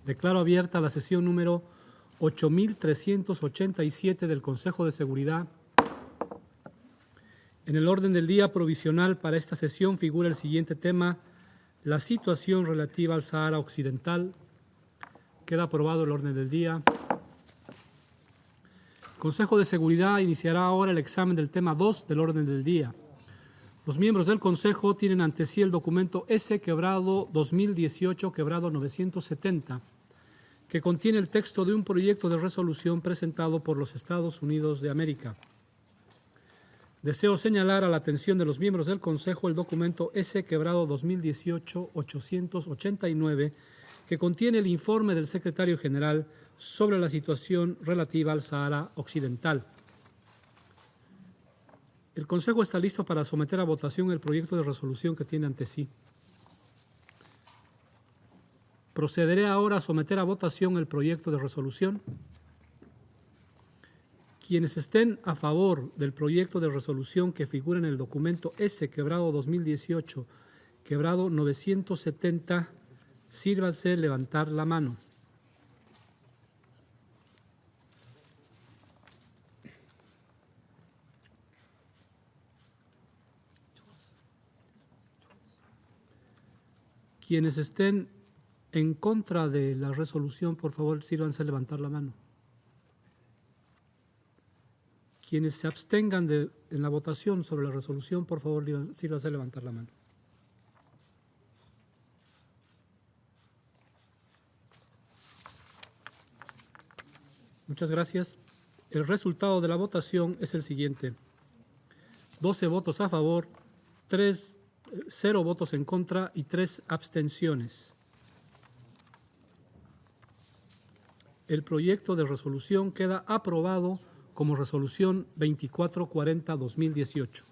Declaro abierta la sesión número 8387 del Consejo de Seguridad. En el orden del día provisional para esta sesión figura el siguiente tema: la situación relativa al Sahara Occidental. Queda aprobado el orden del día. El Consejo de Seguridad iniciará ahora el examen del tema 2 del orden del día. Los miembros del Consejo tienen ante sí el documento S/2018/970, que contiene el texto de un proyecto de resolución presentado por los Estados Unidos de América. Deseo señalar a la atención de los miembros del Consejo el documento S/2018-889, que contiene el informe del Secretario General sobre la situación relativa al Sahara Occidental. El Consejo está listo para someter a votación el proyecto de resolución que tiene ante sí. Procederé ahora a someter a votación el proyecto de resolución. Quienes estén a favor del proyecto de resolución que figura en el documento S/2018-970, sírvanse levantar la mano. Quienes estén en contra de la resolución, por favor, sírvanse levantar la mano. Quienes se abstengan en la votación sobre la resolución, por favor, sírvanse levantar la mano. Muchas gracias. El resultado de la votación es el siguiente: 12 votos a favor, 0 votos en contra y 3 abstenciones. El proyecto de resolución queda aprobado como resolución 2440-2018.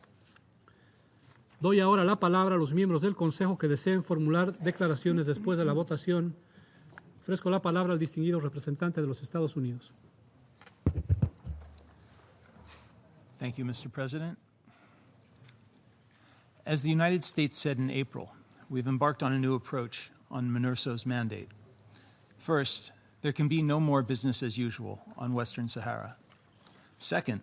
Doy ahora la palabra a los miembros del Consejo que deseen formular declaraciones después de la votación. Ofrezco la palabra al distinguido representante de los Estados Unidos. Thank you, Mr. President. As the United States said in April, we've embarked on a new approach on MINURSO's mandate. First, there can be no more business as usual on Western Sahara. Second,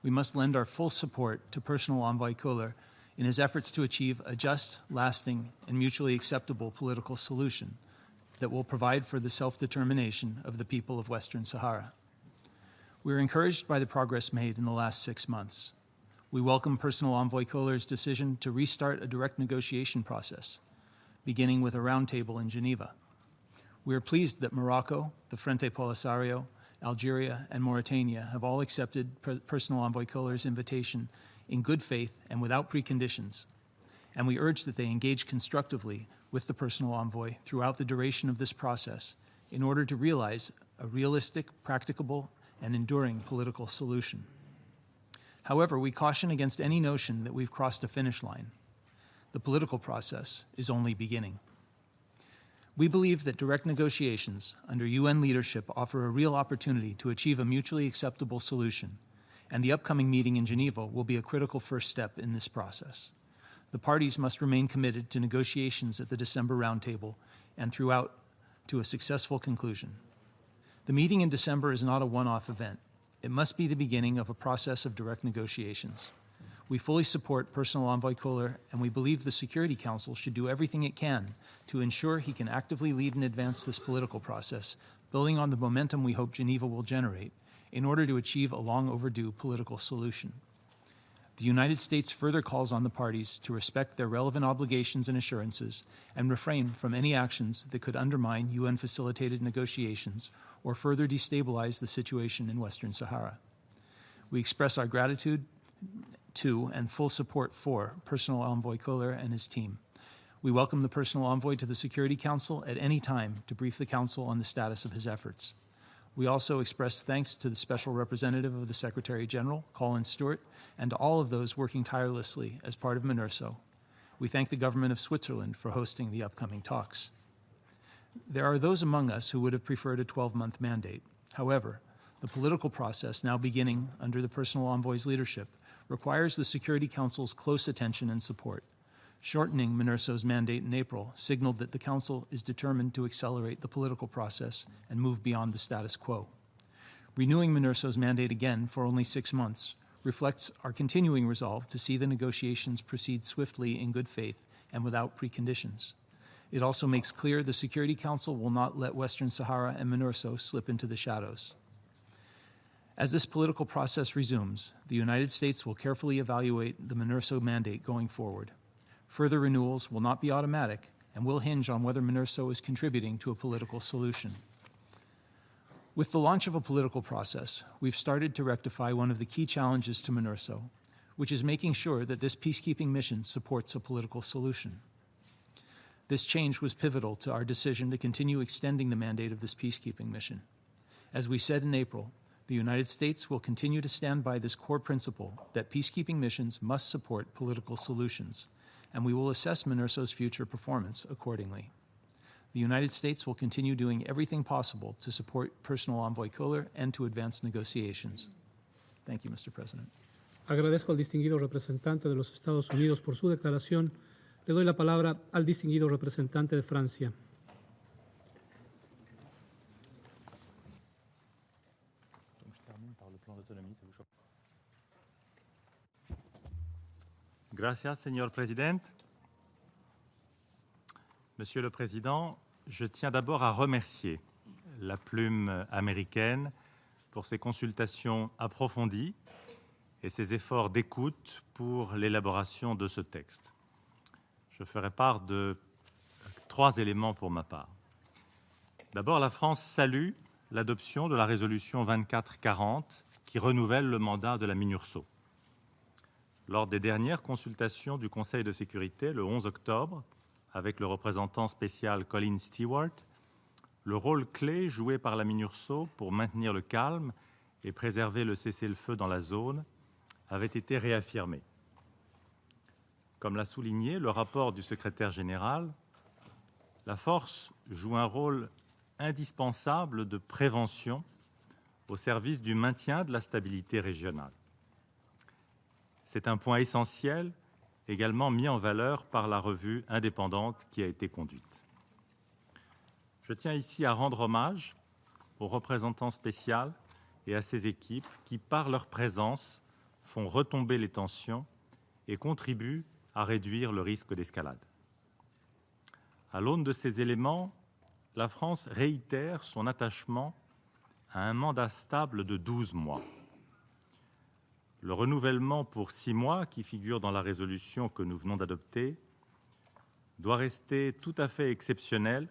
we must lend our full support to Personal Envoy Köhler in his efforts to achieve a just, lasting, and mutually acceptable political solution that will provide for the self-determination of the people of Western Sahara. We are encouraged by the progress made in the last 6 months. We welcome Personal Envoy Köhler's decision to restart a direct negotiation process, beginning with a roundtable in Geneva. We are pleased that Morocco, the Frente Polisario, Algeria, and Mauritania have all accepted Personal Envoy Köhler's invitation in good faith and without preconditions, and we urge that they engage constructively with the Personal Envoy throughout the duration of this process in order to realize a realistic, practicable, and enduring political solution. However, we caution against any notion that we've crossed a finish line. The political process is only beginning. We believe that direct negotiations under UN leadership offer a real opportunity to achieve a mutually acceptable solution, and the upcoming meeting in Geneva will be a critical first step in this process. The parties must remain committed to negotiations at the December roundtable and throughout to a successful conclusion. The meeting in December is not a one-off event. It must be the beginning of a process of direct negotiations. We fully support Personal Envoy Köhler, and we believe the Security Council should do everything it can to ensure he can actively lead and advance this political process, building on the momentum we hope Geneva will generate in order to achieve a long overdue political solution. The United States further calls on the parties to respect their relevant obligations and assurances and refrain from any actions that could undermine UN-facilitated negotiations or further destabilize the situation in Western Sahara. We express our gratitude to and full support for Personal Envoy Köhler and his team. We welcome the Personal Envoy to the Security Council at any time to brief the Council on the status of his efforts. We also express thanks to the Special Representative of the Secretary General, Colin Stewart, and to all of those working tirelessly as part of MINURSO. We thank the government of Switzerland for hosting the upcoming talks. There are those among us who would have preferred a 12-month mandate. However, the political process now beginning under the Personal Envoy's leadership requires the Security Council's close attention and support. Shortening MINURSO's mandate in April signaled that the Council is determined to accelerate the political process and move beyond the status quo. Renewing MINURSO's mandate again for only 6 months reflects our continuing resolve to see the negotiations proceed swiftly in good faith and without preconditions. It also makes clear the Security Council will not let Western Sahara and MINURSO slip into the shadows. As this political process resumes, the United States will carefully evaluate the MINURSO mandate going forward. Further renewals will not be automatic and will hinge on whether MINURSO is contributing to a political solution. With the launch of a political process, we've started to rectify one of the key challenges to MINURSO, which is making sure that this peacekeeping mission supports a political solution. This change was pivotal to our decision to continue extending the mandate of this peacekeeping mission. As we said in April, the United States will continue to stand by this core principle that peacekeeping missions must support political solutions, and we will assess MINURSO's future performance accordingly. The United States will continue doing everything possible to support Personal Envoy Kohler and to advance negotiations. Thank you, Mr. President. Agradezco al distinguido representante de los Estados Unidos por su declaración. Le doy la palabra al distinguido representante de Francia. Gracias, señor presidente. Monsieur le Président, je tiens d'abord à remercier la plume américaine pour ses consultations approfondies et ses efforts d'écoute pour l'élaboration de ce texte. Je ferai part de 3 éléments pour ma part. D'abord, la France salue l'adoption de la résolution 2440 qui renouvelle le mandat de la MINURSO. Lors des dernières consultations du Conseil de sécurité, le 11 octobre, avec le représentant spécial Colin Stewart, le rôle clé joué par la MINURSO pour maintenir le calme et préserver le cessez-le-feu dans la zone avait été réaffirmé. Comme l'a souligné le rapport du secrétaire général, la force joue un rôle indispensable de prévention au service du maintien de la stabilité régionale. C'est un point essentiel également mis en valeur par la revue indépendante qui a été conduite. Je tiens ici à rendre hommage au représentant spécial et à ses équipes qui, par leur présence, font retomber les tensions et contribuent à réduire le risque d'escalade. À l'aune de ces éléments, la France réitère son attachement à un mandat stable de 12 mois. Le renouvellement pour 6 mois, qui figure dans la résolution que nous venons d'adopter, doit rester tout à fait exceptionnel,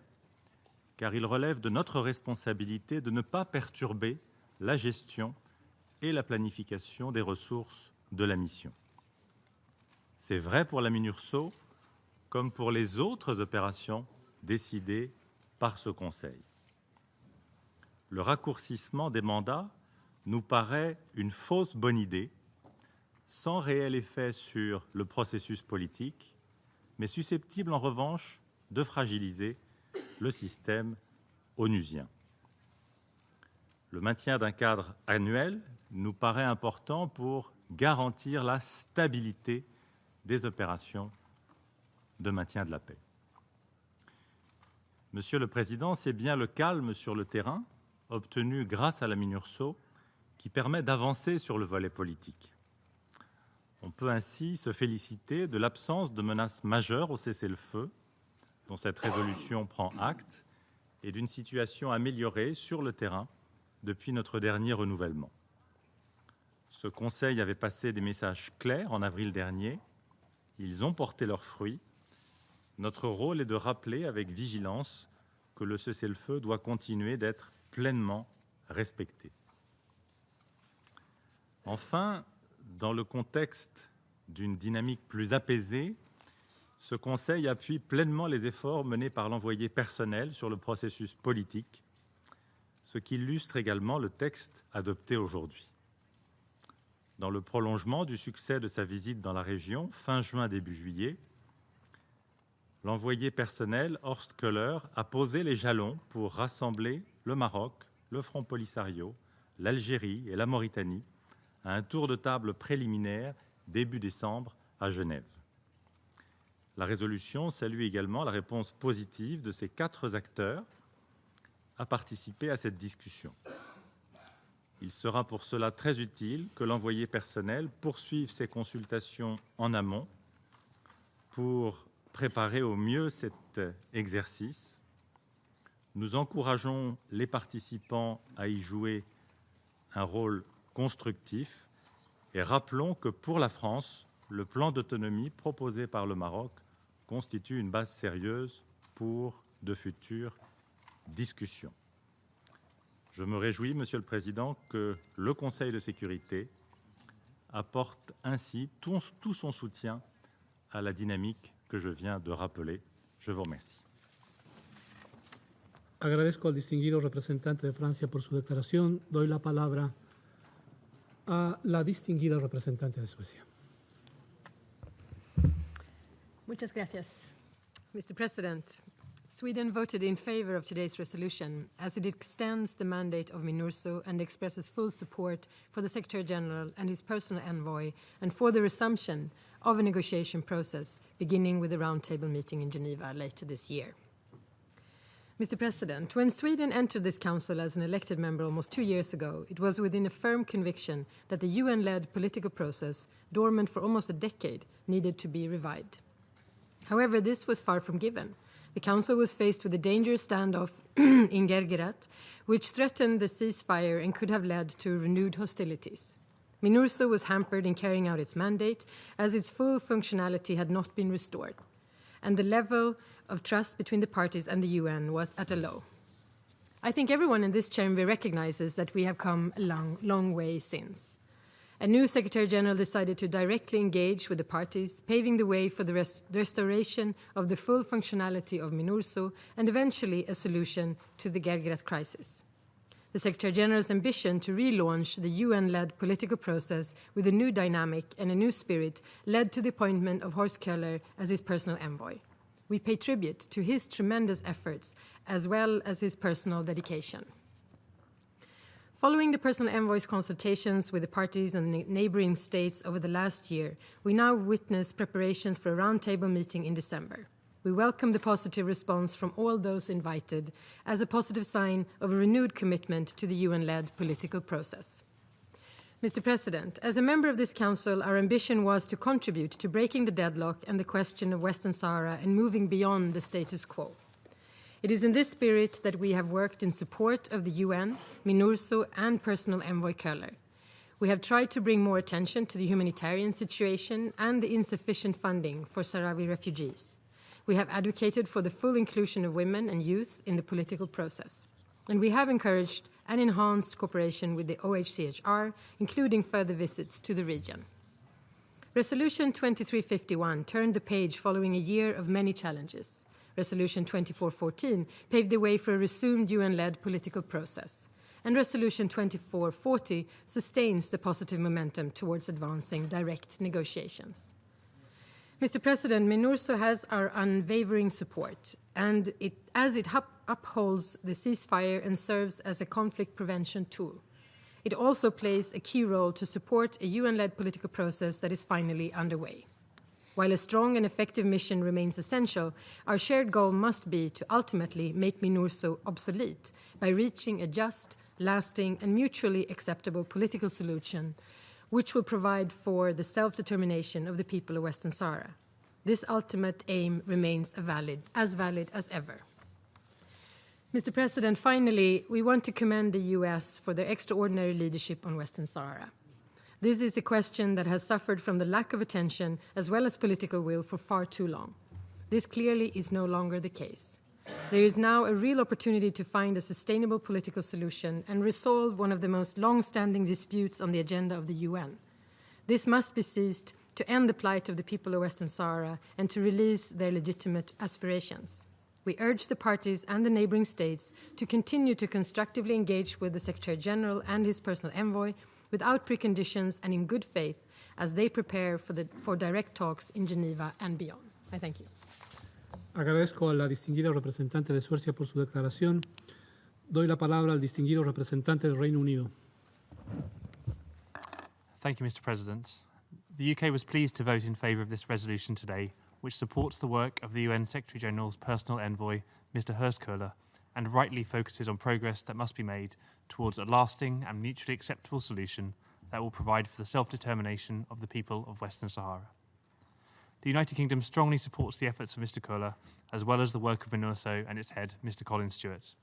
car il relève de notre responsabilité de ne pas perturber la gestion et la planification des ressources de la mission. C'est vrai pour la MINURSO, comme pour les autres opérations décidées par ce Conseil. Le raccourcissement des mandats nous paraît une fausse bonne idée, sans réel effet sur le processus politique, mais susceptible en revanche de fragiliser le système onusien. Le maintien d'un cadre annuel nous paraît important pour garantir la stabilité des opérations de maintien de la paix. Monsieur le Président, c'est bien le calme sur le terrain, obtenu grâce à la MINURSO, qui permet d'avancer sur le volet politique. On peut ainsi se féliciter de l'absence de menaces majeures au cessez-le-feu, dont cette résolution prend acte, et d'une situation améliorée sur le terrain depuis notre dernier renouvellement. Ce Conseil avait passé des messages clairs en avril dernier. Ils ont porté leurs fruits. Notre rôle est de rappeler avec vigilance que le cessez-le-feu doit continuer d'être pleinement respecté. Enfin, dans le contexte d'une dynamique plus apaisée, ce Conseil appuie pleinement les efforts menés par l'envoyé personnel sur le processus politique, ce qui illustre également le texte adopté aujourd'hui. Dans le prolongement du succès de sa visite dans la région, fin juin, début juillet, l'envoyé personnel Horst Köhler a posé les jalons pour rassembler le Maroc, le Front Polisario, l'Algérie et la Mauritanie à un tour de table préliminaire début décembre à Genève. La résolution salue également la réponse positive de ces 4 acteurs à participer à cette discussion. Il sera pour cela très utile que l'envoyé personnel poursuive ses consultations en amont pour préparer au mieux cet exercice. Nous encourageons les participants à y jouer un rôle constructif et rappelons que pour la France, le plan d'autonomie proposé par le Maroc constitue une base sérieuse pour de futures discussions. Je me réjouis, Monsieur le Président, que le Conseil de sécurité apporte ainsi tout son soutien à la dynamique que je viens de rappeler. Je vous remercie. Agradezco al distinguido representante de Francia por su declaración. Doy la palabra a la distinguida representante de Suecia. Muchas gracias. Mr. President, Sweden voted in favor of today's resolution as it extends the mandate of MINURSO and expresses full support for the Secretary-General and his personal envoy and for the resumption of a negotiation process beginning with a roundtable meeting in Geneva later this year. Mr. President, when Sweden entered this council as an elected member almost 2 years ago, it was within a firm conviction that the UN-led political process, dormant for almost a decade, needed to be revived. However, this was far from given. The Council was faced with a dangerous standoff in Gergerat, which threatened the ceasefire and could have led to renewed hostilities. MINURSO was hampered in carrying out its mandate as its full functionality had not been restored, and the level of trust between the parties and the UN was at a low. I think everyone in this chamber recognizes that we have come a long way since. A new Secretary-General decided to directly engage with the parties, paving the way for the restoration of the full functionality of MINURSO and eventually a solution to the Gergerat crisis. The Secretary-General's ambition to relaunch the UN-led political process with a new dynamic and a new spirit led to the appointment of Horst Köhler as his personal envoy. We pay tribute to his tremendous efforts as well as his personal dedication. Following the personal envoy's consultations with the parties and neighboring states over the last year, we now witness preparations for a roundtable meeting in December. We welcome the positive response from all those invited as a positive sign of a renewed commitment to the UN-led political process. Mr. President, as a member of this Council, our ambition was to contribute to breaking the deadlock and the question of Western Sahara and moving beyond the status quo. It is in this spirit that we have worked in support of the UN, MINURSO, and personal envoy Köhler. We have tried to bring more attention to the humanitarian situation and the insufficient funding for Sahrawi refugees. We have advocated for the full inclusion of women and youth in the political process. And we have encouraged and enhanced cooperation with the OHCHR, including further visits to the region. Resolution 2351 turned the page following a year of many challenges. Resolution 2414 paved the way for a resumed UN-led political process. And Resolution 2440 sustains the positive momentum towards advancing direct negotiations. Mr. President, MINURSO has our unwavering support, and as it upholds the ceasefire and serves as a conflict prevention tool. It also plays a key role to support a UN-led political process that is finally underway. While a strong and effective mission remains essential, our shared goal must be to ultimately make MINURSO obsolete by reaching a just, lasting, and mutually acceptable political solution which will provide for the self-determination of the people of Western Sahara. This ultimate aim remains valid as ever. Mr. President, finally, we want to commend the US for their extraordinary leadership on Western Sahara. This is a question that has suffered from the lack of attention as well as political will for far too long. This clearly is no longer the case. There is now a real opportunity to find a sustainable political solution and resolve one of the most long-standing disputes on the agenda of the UN. This must be seized to end the plight of the people of Western Sahara and to release their legitimate aspirations. We urge the parties and the neighboring states to continue to constructively engage with the Secretary-General and his personal envoy without preconditions and in good faith as they prepare for direct talks in Geneva and beyond. I thank you. Agradezco a la distinguida representante de Suecia por su declaración. Doy la palabra al distinguido representante del Reino Unido. Thank you, Mr. President. The UK was pleased to vote in favour of this resolution today, which supports the work of the UN Secretary-General's personal envoy, Mr. Horst Köhler, and rightly focuses on progress that must be made towards a lasting and mutually acceptable solution that will provide for the self-determination of the people of Western Sahara. The United Kingdom strongly supports the efforts of Mr. Köhler, as well as the work of MINURSO and its head, Mr. Colin Stewart.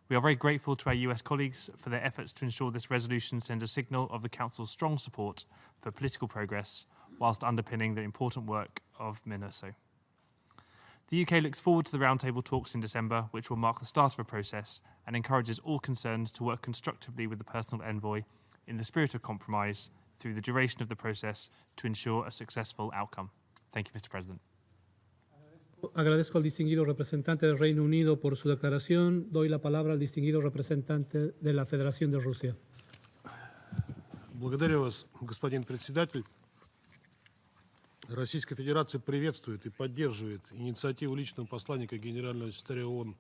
We are very grateful to our US colleagues for their efforts to ensure this resolution sends a signal of the Council's strong support for political progress, whilst underpinning the important work of MINURSO. The UK looks forward to the roundtable talks in December, which will mark the start of a process, and encourages all concerned to work constructively with the personal envoy in the spirit of compromise through the duration of the process to ensure a successful outcome. Thank you, Mr. President. Agradezco al distinguido representante del Reino Unido por su declaración. Doy la palabra al distinguido representante de la Federación de Rusia. Благодарю вас, господин председатель. Российская Федерация приветствует и поддерживает инициативу личного посланника Генерального секретаря ООН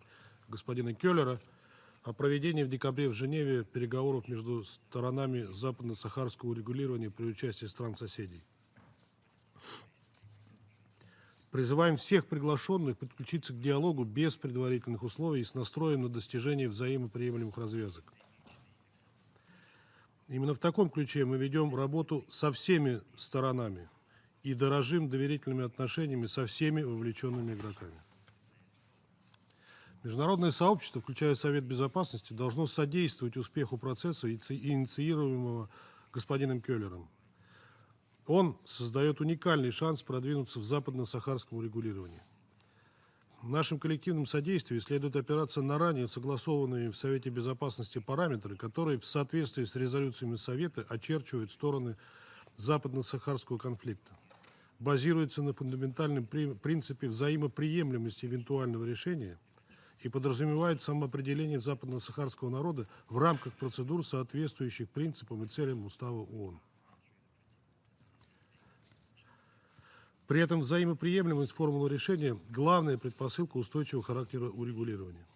господина Кёллера о проведении в декабре в Женеве переговоров между сторонами западно-сахарского урегулирования при участии стран-соседей. Призываем всех приглашенных подключиться к диалогу без предварительных условий и с настроем на достижение взаимоприемлемых развязок. Именно в таком ключе мы ведем работу со всеми сторонами и дорожим доверительными отношениями со всеми вовлеченными игроками. Международное сообщество, включая Совет Безопасности, должно содействовать успеху процесса, инициируемого господином Кёллером. Он создает уникальный шанс продвинуться в западно-сахарском урегулировании. В нашем коллективном содействии следует опираться на ранее согласованные в Совете Безопасности параметры, которые в соответствии с резолюциями Совета очерчивают стороны западно-сахарского конфликта, базируются на фундаментальном принципе взаимоприемлемости эвентуального решения и подразумевает самоопределение западно-сахарского народа в рамках процедур, соответствующих принципам и целям Устава ООН. При этом взаимоприемлемость формулы решения – главная предпосылка устойчивого характера урегулирования.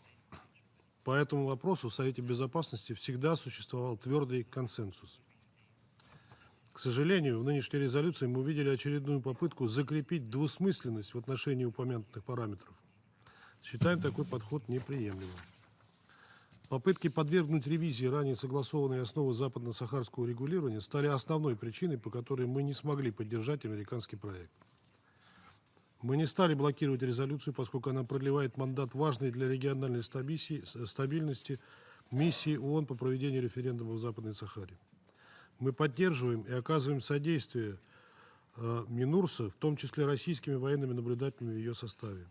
По этому вопросу в Совете Безопасности всегда существовал твердый консенсус. К сожалению, в нынешней резолюции мы увидели очередную попытку закрепить двусмысленность в отношении упомянутых параметров. Считаем такой подход неприемлемым. Попытки подвергнуть ревизии ранее согласованные основы западно-сахарского урегулирования стали основной причиной, по которой мы не смогли поддержать американский проект. Мы не стали блокировать резолюцию, поскольку она продлевает мандат важной для региональной стабильности миссии ООН по проведению референдума в Западной Сахаре. Мы поддерживаем и оказываем содействие МИНУРСО, в том числе российскими военными наблюдателями в ее составе.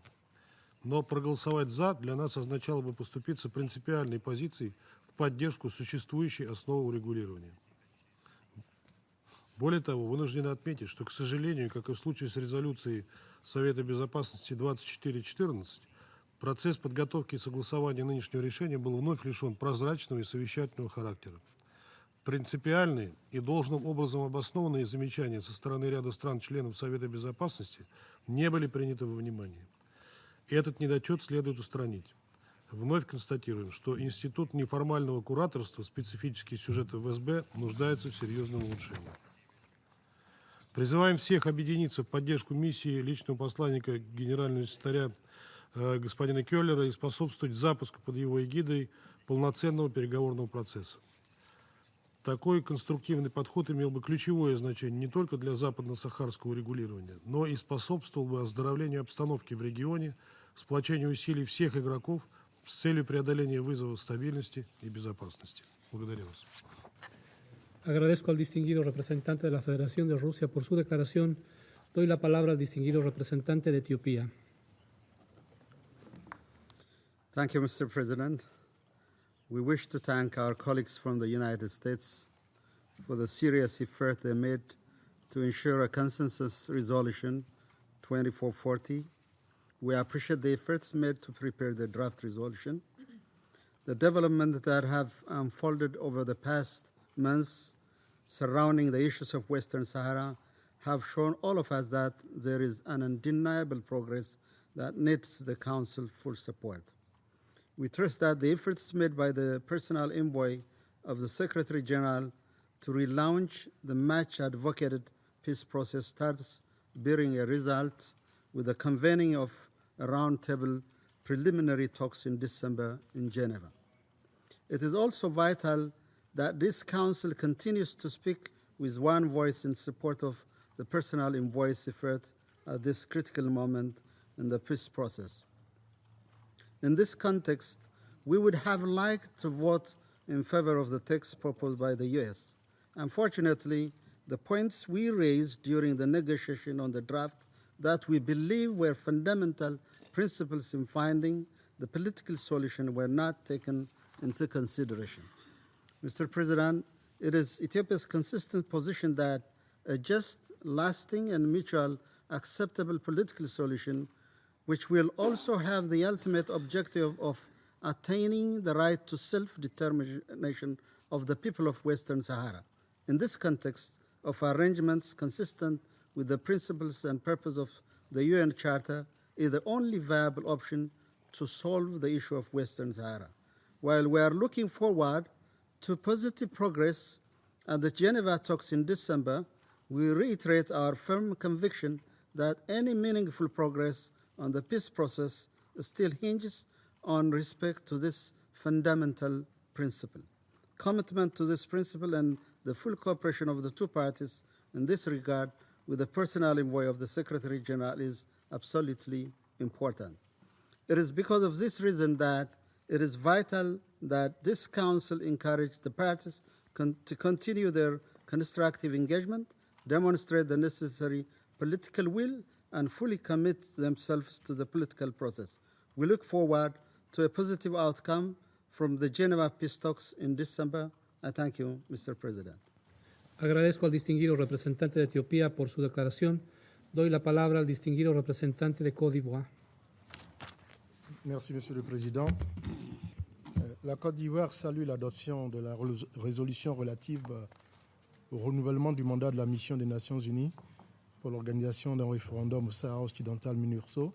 Но проголосовать «за» для нас означало бы поступиться принципиальной позицией в поддержку существующей основы урегулирования. Более того, вынуждены отметить, что, к сожалению, как и в случае с резолюцией Совета Безопасности 2414, процесс подготовки и согласования нынешнего решения был вновь лишен прозрачного и совещательного характера. Принципиальные и должным образом обоснованные замечания со стороны ряда стран-членов Совета Безопасности не были приняты во внимание. И этот недочет следует устранить. Вновь констатируем, что институт неформального кураторства специфических сюжетов ФСБ нуждается в серьезном улучшении. Призываем всех объединиться в поддержку миссии личного посланника генерального секретаря господина Кёллера и способствовать запуску под его эгидой полноценного переговорного процесса. Такой конструктивный подход имел бы ключевое значение не только для западно-сахарского урегулирования, но и способствовал бы оздоровлению обстановки в регионе, сплочению усилий всех игроков с целью преодоления вызовов стабильности и безопасности. Благодарю вас. Agradezco al distinguido representante de la Federación de Rusia por su declaración. Doy la palabra al distinguido representante de Etiopía. Thank you, Mr. President. We wish to thank our colleagues from the United States for the serious effort they made to ensure a consensus resolution 2440. We appreciate the efforts made to prepare the draft resolution. The developments that have unfolded over the past months surrounding the issues of Western Sahara have shown all of us that there is an undeniable progress that needs the Council full support. We trust that the efforts made by the personal envoy of the Secretary General to relaunch the much advocated peace process starts bearing a result with the convening of a roundtable preliminary talks in December in Geneva. It is also vital that this Council continues to speak with one voice in support of the personal envoy's effort at this critical moment in the peace process. In this context, we would have liked to vote in favor of the text proposed by the US. Unfortunately, the points we raised during the negotiation on the draft that we believe were fundamental principles in finding the political solution were not taken into consideration. Mr. President, it is Ethiopia's consistent position that a just, lasting, and mutual acceptable political solution, which will also have the ultimate objective of attaining the right to self-determination of the people of Western Sahara. In this context of arrangements consistent with the principles and purpose of the UN Charter, is the only viable option to solve the issue of Western Sahara. While we are looking forward to positive progress at the Geneva talks in December, we reiterate our firm conviction that any meaningful progress on the peace process still hinges on respect to this fundamental principle. Commitment to this principle and the full cooperation of the two parties in this regard with the personal envoy of the Secretary General is absolutely important. It is because of this reason that it is vital that this Council encourage the parties to continue their constructive engagement, demonstrate the necessary political will, and fully commit themselves to the political process. We look forward to a positive outcome from the Geneva peace talks in December. I thank you, Mr. President. Agradezco al distinguido representante de Etiopía por su declaración. Doy la palabra al distinguido representante de Côte d'Ivoire. Merci, Monsieur le Président. La Côte d'Ivoire salue l'adoption de la résolution relative au renouvellement du mandat de la mission des Nations Unies pour l'organisation d'un référendum au Sahara occidental MINURSO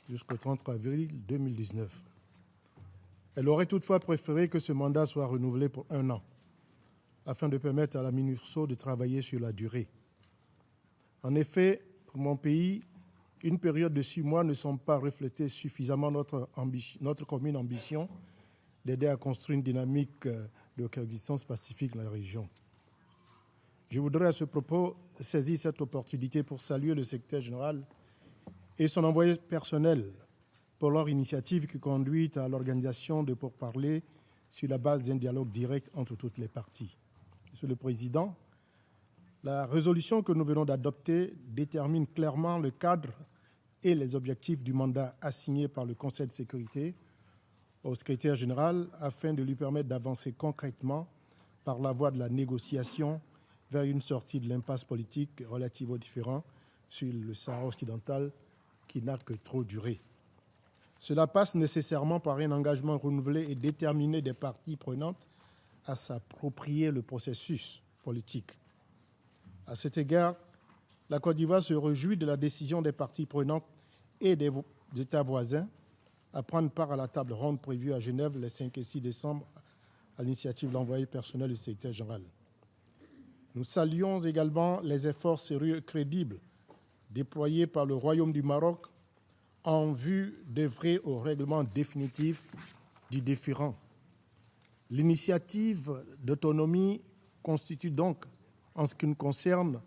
jusqu'au 30 avril 2019. Elle aurait toutefois préféré que ce mandat soit renouvelé pour 1 an, afin de permettre à la MINURSO de travailler sur la durée. En effet, pour mon pays, une période de 6 mois ne semble pas refléter suffisamment notre commune ambition d'aider à construire une dynamique de coexistence pacifique dans la région. Je voudrais à ce propos saisir cette opportunité pour saluer le secrétaire général et son envoyé personnel pour leur initiative qui conduit à l'organisation de pourparlers sur la base d'un dialogue direct entre toutes les parties. Monsieur le Président, la résolution que nous venons d'adopter détermine clairement le cadre et les objectifs du mandat assigné par le Conseil de sécurité au secrétaire général afin de lui permettre d'avancer concrètement par la voie de la négociation vers une sortie de l'impasse politique relative aux différends sur le Sahara occidental qui n'a que trop duré. Cela passe nécessairement par un engagement renouvelé et déterminé des parties prenantes à s'approprier le processus politique. À cet égard, la Côte d'Ivoire se réjouit de la décision des parties prenantes et des États voisins à prendre part à la table ronde prévue à Genève les 5 et 6 décembre à l'initiative de l'envoyé personnel du secrétaire général. Nous saluons également les efforts sérieux et crédibles déployés par le Royaume du Maroc en vue d'œuvrer au règlement définitif du différend. L'initiative d'autonomie constitue donc, en ce qui nous concerne,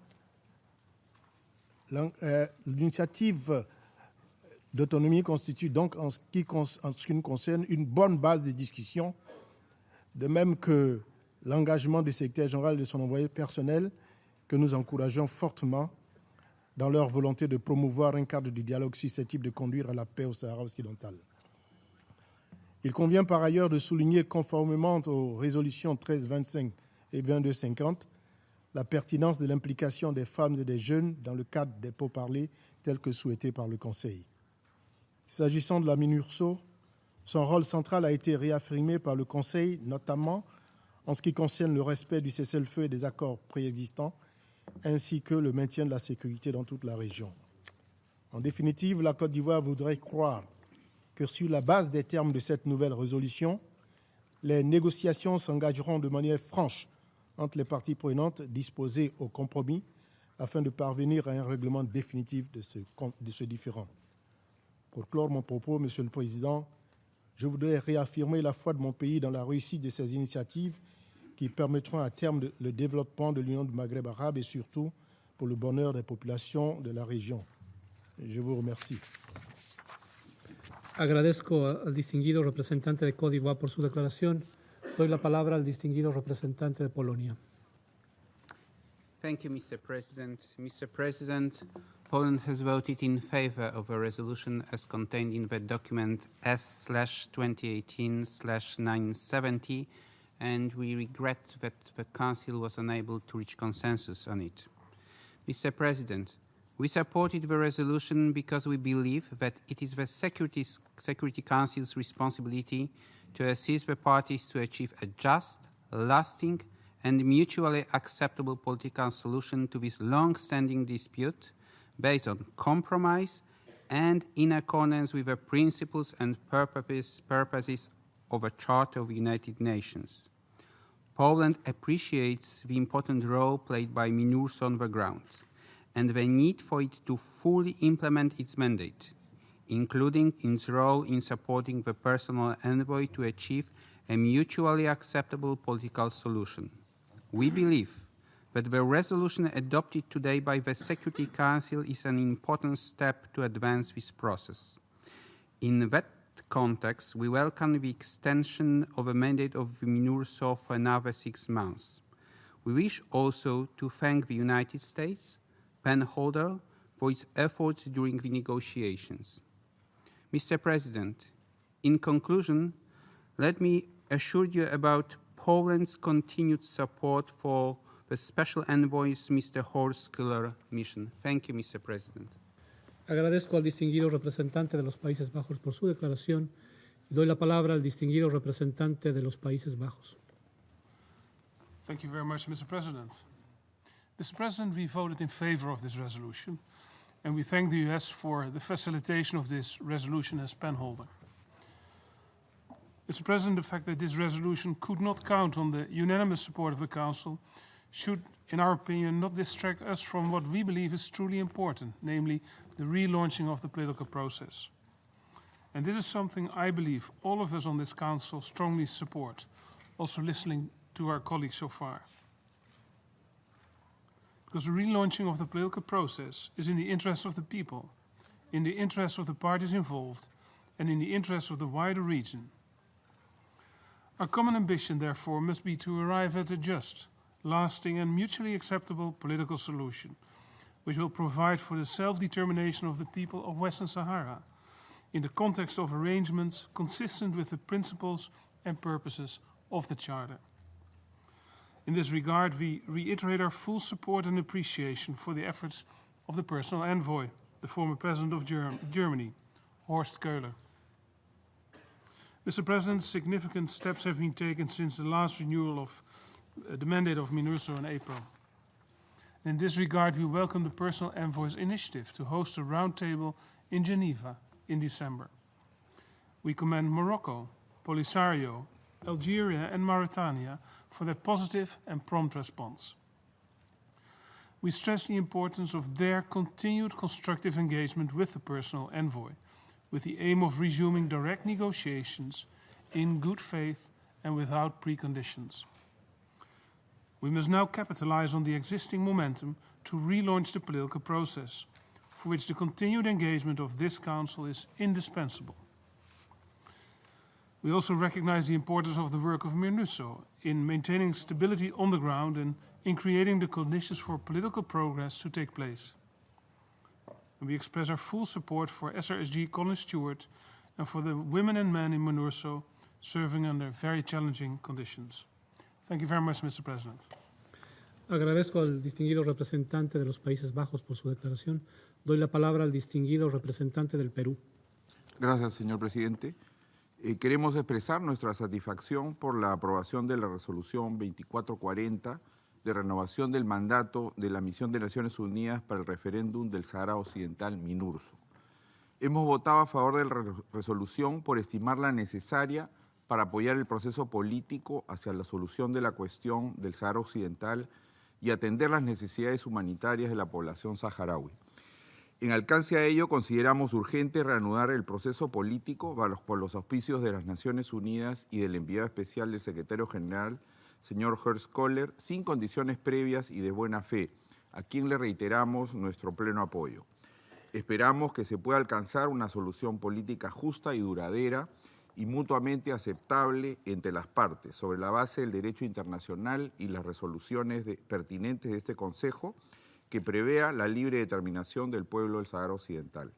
une bonne base de discussion, de même que l'engagement du secrétaire général et de son envoyé personnel que nous encourageons fortement dans leur volonté de promouvoir un cadre de dialogue susceptible de conduire à la paix au Sahara occidental. Il convient par ailleurs de souligner, conformément aux résolutions 1325 et 2250, la pertinence de l'implication des femmes et des jeunes dans le cadre des pourparlers tels que souhaités par le Conseil. S'agissant de la MINURSO, son rôle central a été réaffirmé par le Conseil, notamment en ce qui concerne le respect du cessez-le-feu et des accords préexistants, ainsi que le maintien de la sécurité dans toute la région. En définitive, la Côte d'Ivoire voudrait croire que sur la base des termes de cette nouvelle résolution, les négociations s'engageront de manière franche entre les parties prenantes disposées au compromis afin de parvenir à un règlement définitif de ce différend. Pour clore mon propos, Monsieur le Président, je voudrais réaffirmer la foi de mon pays dans la réussite de ces initiatives qui permettront à terme le développement de l'Union du Maghreb arabe et surtout pour le bonheur des populations de la région. Je vous remercie. Agradezco al distinguido representante de Côte d'Ivoire por su declaración. Doy la palabra al distinguido representante de Polonia. Thank you, Mr. President. Mr. President, Poland has voted in favor of a resolution as contained in the document S/2018/970, and we regret that the Council was unable to reach consensus on it. Mr. President, we supported the resolution because we believe that it is the Security Council's responsibility to assist the parties to achieve a just, lasting, and mutually acceptable political solution to this long-standing dispute based on compromise and in accordance with the principles and purposes of the Charter of the United Nations. Poland appreciates the important role played by MINURSO on the ground and the need for it to fully implement its mandate, including its role in supporting the personal envoy to achieve a mutually acceptable political solution. We believe that the resolution adopted today by the Security Council is an important step to advance this process. In that context, we welcome the extension of the mandate of MINURSO for another 6 months. We wish also to thank the United States, penholder, for its efforts during the negotiations. Mr. President, in conclusion, let me assure you about Poland's continued support for the Special Envoy's Mr. Horst Köhler mission. Thank you, Mr. President. Agradezco al distinguido representante de los Países Bajos por su declaración y doy la palabra al distinguido representante de los Países Bajos. Thank you very much, Mr. President. Mr. President, we voted in favor of this resolution, and we thank the US for the facilitation of this resolution as penholder. Mr. President, the fact that this resolution could not count on the unanimous support of the Council should, in our opinion, not distract us from what we believe is truly important, namely the relaunching of the political process. And this is something I believe all of us on this Council strongly support, also listening to our colleagues so far. Because the relaunching of the political process is in the interest of the people, in the interest of the parties involved, and in the interest of the wider region. Our common ambition, therefore, must be to arrive at a just, lasting and mutually acceptable political solution, which will provide for the self-determination of the people of Western Sahara in the context of arrangements consistent with the principles and purposes of the Charter. In this regard, we reiterate our full support and appreciation for the efforts of the personal envoy, the former President of Germany, Horst Köhler. Mr. President, significant steps have been taken since the last renewal of the mandate of MINURSO in April. In this regard, we welcome the personal envoy's initiative to host a roundtable in Geneva in December. We commend Morocco, Polisario, Algeria and Mauritania for their positive and prompt response. We stress the importance of their continued constructive engagement with the personal envoy, with the aim of resuming direct negotiations in good faith and without preconditions. We must now capitalize on the existing momentum to relaunch the political process, for which the continued engagement of this Council is indispensable. We also recognize the importance of the work of MINURSO in maintaining stability on the ground and in creating the conditions for political progress to take place. And we express our full support for SRSG Colin Stewart and for the women and men in MINURSO serving under very challenging conditions. Thank you very much, Mr. President. Agradezco al distinguido representante de los Países Bajos por su declaración. Doy la palabra al distinguido representante del Perú. Gracias, señor presidente. Queremos expresar nuestra satisfacción por la aprobación de la resolución 2440 de renovación del mandato de la Misión de Naciones Unidas para el Referéndum del Sahara Occidental, MINURSO. Hemos votado a favor de la resolución por estimarla necesaria para apoyar el proceso político hacia la solución de la cuestión del Sahara Occidental y atender las necesidades humanitarias de la población saharaui. En alcance a ello, consideramos urgente reanudar el proceso político por los auspicios de las Naciones Unidas y del enviado especial del secretario general, señor Horst Köhler, sin condiciones previas y de buena fe, a quien le reiteramos nuestro pleno apoyo. Esperamos que se pueda alcanzar una solución política justa y duradera y mutuamente aceptable entre las partes, sobre la base del derecho internacional y las resoluciones pertinentes de este Consejo, que prevea la libre determinación del pueblo del Sahara Occidental.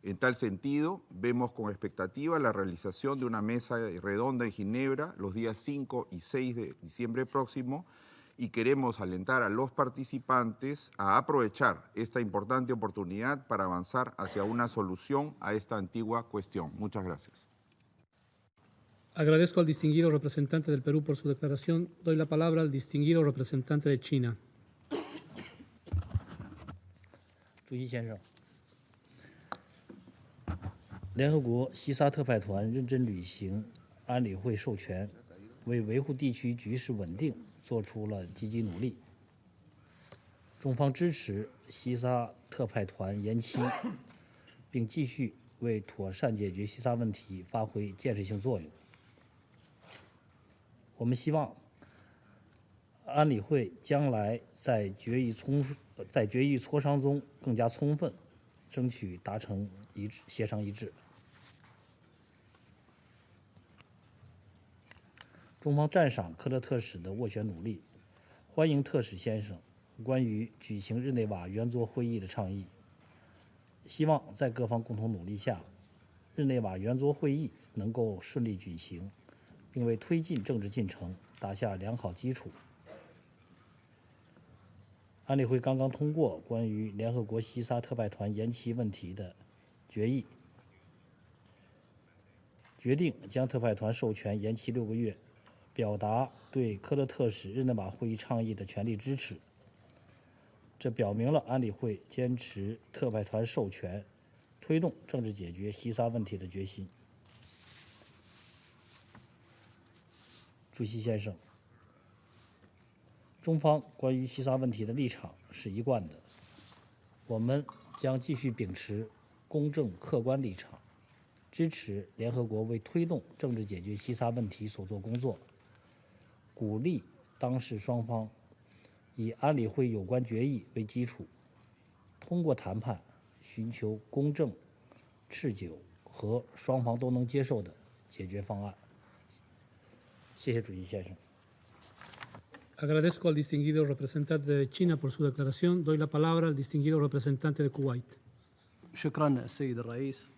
En tal sentido, vemos con expectativa la realización de una mesa redonda en Ginebra los días 5 y 6 de diciembre próximo, y queremos alentar a los participantes a aprovechar esta importante oportunidad para avanzar hacia una solución a esta antigua cuestión. Muchas gracias. Agradezco al distinguido representante del Perú por su declaración. Doy la palabra al distinguido representante de China. 主席先生，联合国西沙特派团认真履行安理会授权，为维护地区局势稳定做出了积极努力。中方支持西沙特派团延期，并继续为妥善解决西沙问题发挥建设性作用。我们希望安理会将来在决议磋商中更加充分，争取达成协商一致。中方赞赏科勒特使的斡旋努力，欢迎特使先生关于举行日内瓦圆桌会议的倡议，希望在各方共同努力下，日内瓦圆桌会议能够顺利举行，并为推进政治进程打下良好基础。安理会刚刚通过关于联合国西沙特派团延期问题的决议，决定将特派团授权延期6个月，表达对科勒特使日内瓦会议倡议的全力支持。这表明了安理会坚持特派团授权、推动政治解决西沙问题的决心。主席先生，中方关于西沙问题的立场是一贯的，我们将继续秉持公正客观立场，支持联合国为推动政治解决西沙问题所做工作，鼓励当事双方以安理会有关决议为基础，通过谈判寻求公正、持久和双方都能接受的解决方案。谢谢主席先生。Agradezco al distinguido representante de China por su declaración. Doy la palabra al distinguido representante de Kuwait. شكرا السيد الرئيس.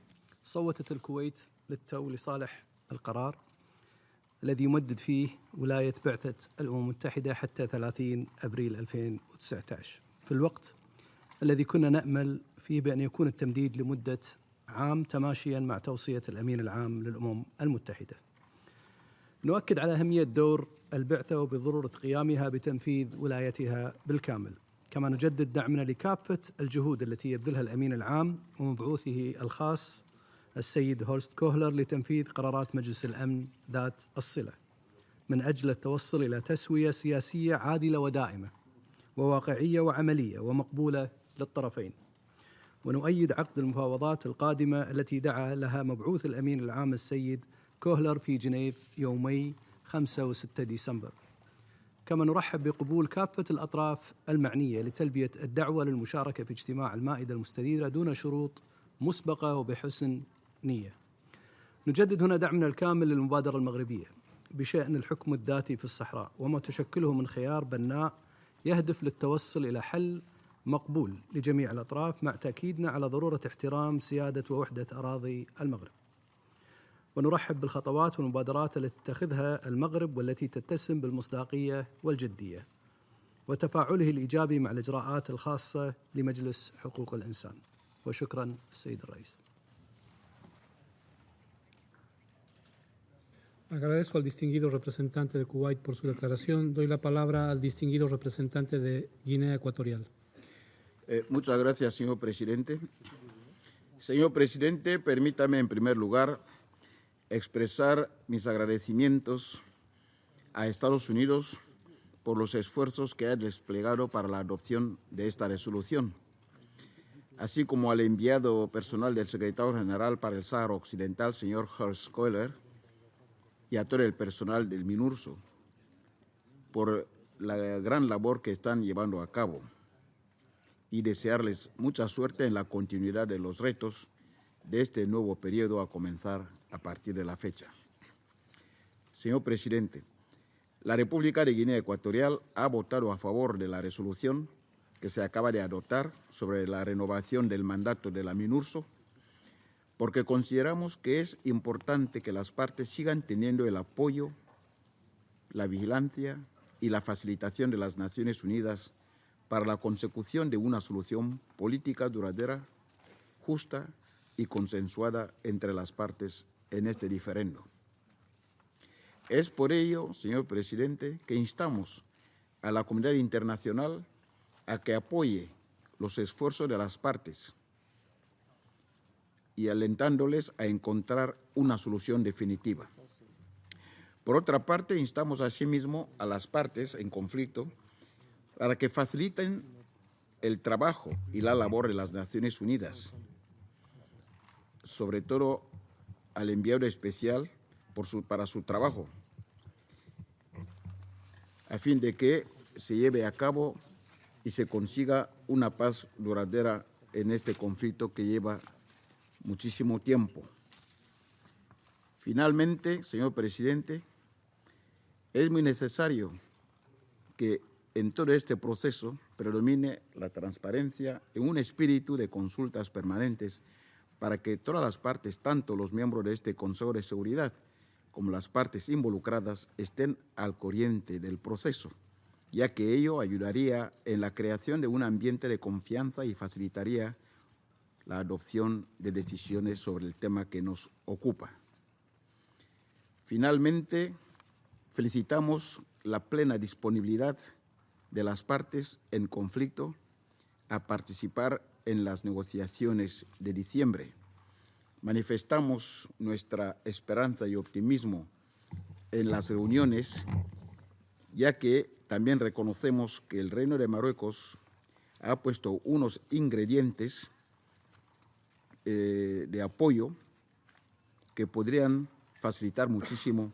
صوتت الكويت للتو لصالح القرار الذي يمدد فيه ولاية بعثة الأمم المتحدة حتى 30 أبريل 2019 في الوقت الذي كنا نأمل فيه بأن يكون التمديد لمدة عام تماشيا مع توصية الأمين العام للأمم المتحدة. نؤكد على أهمية دور البعثة وبضرورة قيامها بتنفيذ ولايتها بالكامل، كما نجدد دعمنا لكافة الجهود التي يبذلها الأمين العام ومبعوثه الخاص السيد هورست كوهلر لتنفيذ قرارات مجلس الأمن ذات الصلة من أجل التوصل إلى تسوية سياسية عادلة ودائمة وواقعية وعملية ومقبولة للطرفين. ونؤيد عقد المفاوضات القادمة التي دعا لها مبعوث الأمين العام السيد كوهلر في جنيف يومي 5 و6 ديسمبر. كما نرحب بقبول كافة الأطراف المعنية لتلبية الدعوة للمشاركة في اجتماع المائدة المستديرة دون شروط مسبقة وبحسن نية. نجدد هنا دعمنا الكامل للمبادرة المغربية بشأن الحكم الذاتي في الصحراء وما تشكله من خيار بناء يهدف للتوصل إلى حل مقبول لجميع الأطراف، مع تأكيدنا على ضرورة احترام سيادة ووحدة أراضي المغرب. ونرحب بالخطوات والمبادرات التي تتخذها المغرب والتي تتسم بالمصداقية والجدية وتفاعله الإيجابي مع الإجراءات الخاصة لمجلس حقوق الإنسان. وشكرا السيد الرئيس. Agradezco al distinguido representante de Kuwait por su declaración. Doy la palabra al distinguido representante de Guinea Ecuatorial. Muchas gracias, señor presidente. Señor presidente, permítame en primer lugar expresar mis agradecimientos a Estados Unidos por los esfuerzos que ha desplegado para la adopción de esta resolución, así como al enviado personal del secretario general para el Sahara Occidental, señor Horst Köhler, y a todo el personal del MINURSO, por la gran labor que están llevando a cabo, y desearles mucha suerte en la continuidad de los retos de este nuevo periodo a comenzar a partir de la fecha. Señor presidente, la República de Guinea Ecuatorial ha votado a favor de la resolución que se acaba de adoptar sobre la renovación del mandato de la MINURSO, porque consideramos que es importante que las partes sigan teniendo el apoyo, la vigilancia y la facilitación de las Naciones Unidas para la consecución de una solución política duradera, justa y consensuada entre las partes en este diferendo. Es por ello, señor presidente, que instamos a la comunidad internacional a que apoye los esfuerzos de las partes y alentándoles a encontrar una solución definitiva. Por otra parte, instamos asimismo a las partes en conflicto para que faciliten el trabajo y la labor de las Naciones Unidas, sobre todo al enviado especial para su trabajo, a fin de que se lleve a cabo y se consiga una paz duradera en este conflicto que lleva muchísimo tiempo. Finalmente, señor presidente, es muy necesario que en todo este proceso predomine la transparencia en un espíritu de consultas permanentes para que todas las partes, tanto los miembros de este Consejo de Seguridad como las partes involucradas, estén al corriente del proceso, ya que ello ayudaría en la creación de un ambiente de confianza y facilitaría la adopción de decisiones sobre el tema que nos ocupa. Finalmente, felicitamos la plena disponibilidad de las partes en conflicto a participar en las negociaciones de diciembre. Manifestamos nuestra esperanza y optimismo en las reuniones, ya que también reconocemos que el Reino de Marruecos ha puesto unos ingredientes de apoyo que podrían facilitar muchísimo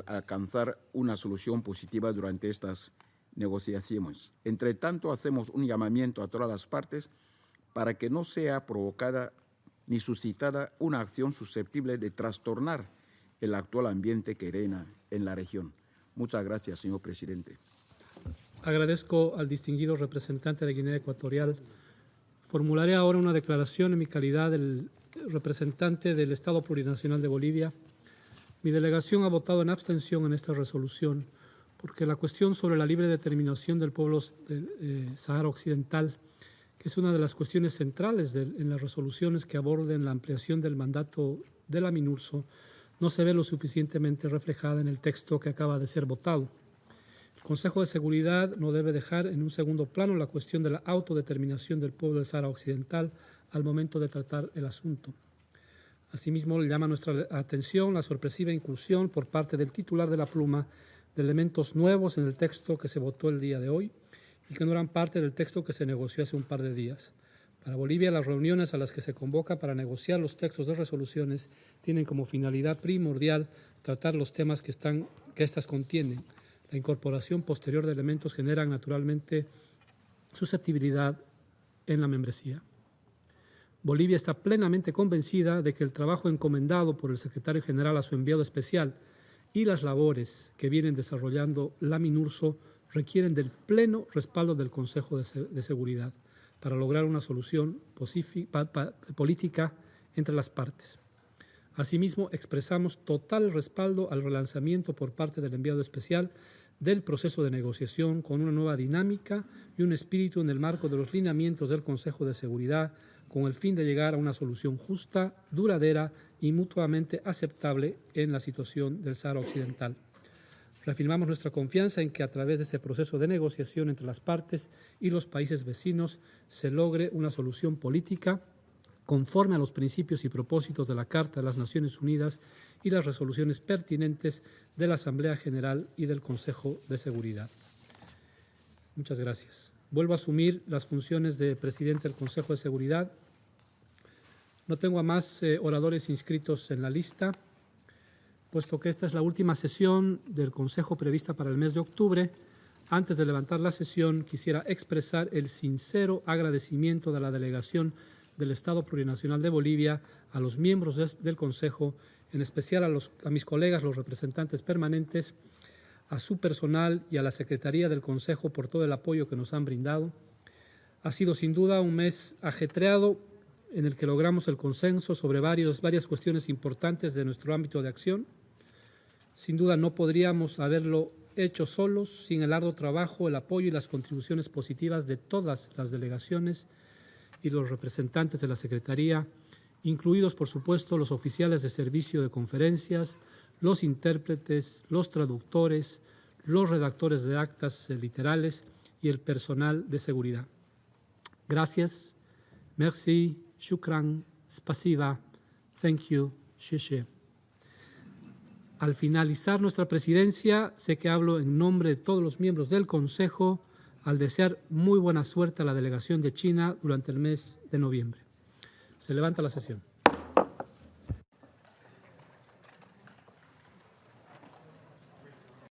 alcanzar una solución positiva durante estas negociaciones. Entre tanto, hacemos un llamamiento a todas las partes para que no sea provocada ni suscitada una acción susceptible de trastornar el actual ambiente que reina en la región. Muchas gracias, señor presidente. Agradezco al distinguido representante de Guinea Ecuatorial. Formularé ahora una declaración en mi calidad del representante del Estado Plurinacional de Bolivia. Mi delegación ha votado en abstención en esta resolución porque la cuestión sobre la libre determinación del pueblo del Sahara Occidental, que es una de las cuestiones centrales en las resoluciones que aborden la ampliación del mandato de la MINURSO, no se ve lo suficientemente reflejada en el texto que acaba de ser votado. El Consejo de Seguridad no debe dejar en un segundo plano la cuestión de la autodeterminación del pueblo del Sahara Occidental al momento de tratar el asunto. Asimismo, le llama nuestra atención la sorpresiva inclusión por parte del titular de la pluma de elementos nuevos en el texto que se votó el día de hoy y que no eran parte del texto que se negoció hace un par de días. Para Bolivia, las reuniones a las que se convoca para negociar los textos de resoluciones tienen como finalidad primordial tratar los temas que éstas contienen. La incorporación posterior de elementos generan naturalmente susceptibilidad en la membresía. Bolivia está plenamente convencida de que el trabajo encomendado por el secretario general a su enviado especial y las labores que vienen desarrollando la MINURSO requieren del pleno respaldo del Consejo de Seguridad para lograr una solución política entre las partes. Asimismo, expresamos total respaldo al relanzamiento por parte del enviado especial del proceso de negociación con una nueva dinámica y un espíritu en el marco de los lineamientos del Consejo de Seguridad con el fin de llegar a una solución justa, duradera y mutuamente aceptable en la situación del Sahara Occidental. Reafirmamos nuestra confianza en que a través de ese proceso de negociación entre las partes y los países vecinos se logre una solución política conforme a los principios y propósitos de la Carta de las Naciones Unidas y las resoluciones pertinentes de la Asamblea General y del Consejo de Seguridad. Muchas gracias. Vuelvo a asumir las funciones de presidente del Consejo de Seguridad. No tengo a más oradores inscritos en la lista, puesto que esta es la última sesión del Consejo prevista para el mes de octubre. Antes de levantar la sesión, quisiera expresar el sincero agradecimiento de la delegación del Estado Plurinacional de Bolivia a los miembros del Consejo, en especial a mis colegas, los representantes permanentes, a su personal y a la Secretaría del Consejo por todo el apoyo que nos han brindado. Ha sido sin duda un mes ajetreado en el que logramos el consenso sobre varias cuestiones importantes de nuestro ámbito de acción. Sin duda no podríamos haberlo hecho solos sin el arduo trabajo, el apoyo y las contribuciones positivas de todas las delegaciones y los representantes de la Secretaría, incluidos, por supuesto, los oficiales de servicio de conferencias, los intérpretes, los traductores, los redactores de actas literales y el personal de seguridad. Gracias, merci, shukran, spasiba, thank you, sheshe. Al finalizar nuestra presidencia, sé que hablo en nombre de todos los miembros del Consejo al desear muy buena suerte a la delegación de China durante el mes de noviembre. Se levanta la sesión.